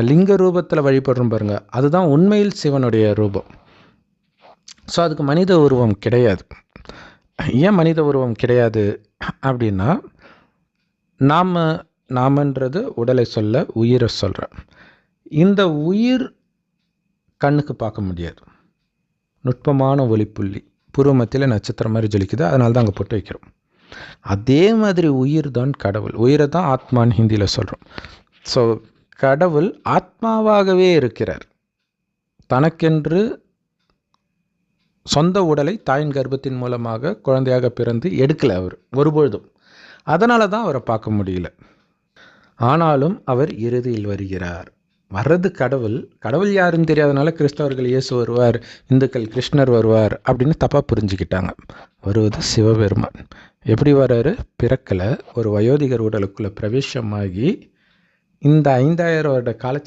லிங்க ரூபத்தில் வழிபடுறோம் பாருங்க, அதுதான் உண்மையில் சிவனுடைய ரூபம். ஸோ அதுக்கு மனித உருவம் கிடையாது. ஏன் மனித உருவம் கிடையாது அப்படின்னா, நாமன்றது உடலை சொல்ல, உயிரை சொல்கிறேன். இந்த உயிர் கண்ணுக்கு பார்க்க முடியாது. நுட்பமான ஒளிப்புள்ளி பூர்வ மத்தியில் நட்சத்திரம் மாதிரி ஜொலிக்குது, அதனால தான் அங்கே போட்டு வைக்கிறோம். அதே மாதிரி உயிர் தான் கடவுள். உயிரை தான் ஆத்மான்னு ஹிந்தியில் சொல்கிறோம். ஸோ கடவுள் ஆத்மாவாகவே இருக்கிறார். தனக்கென்று சொந்த உடலை தாயின் கர்ப்பத்தின் மூலமாக குழந்தையாக பிறந்து எடுக்கலை அவர் ஒருபொழுதும். அதனால தான் அவரை பார்க்க முடியல. ஆனாலும் அவர் இறுதியில் வருகிறார். வர்றது கடவுள். கடவுள் யாருன்னு தெரியாதனால கிறிஸ்தவர்கள் இயேசு வருவார், இந்துக்கள் கிருஷ்ணர் வருவார் அப்படின்னு தப்பாக புரிஞ்சுக்கிட்டாங்க. வருவது சிவபெருமான். எப்படி வர்றாரு? பிறக்கலை, ஒரு வயோதிகர் உடலுக்குள்ளே பிரவேசமாகி இந்த 5000 வருட காலச்சக்கரம்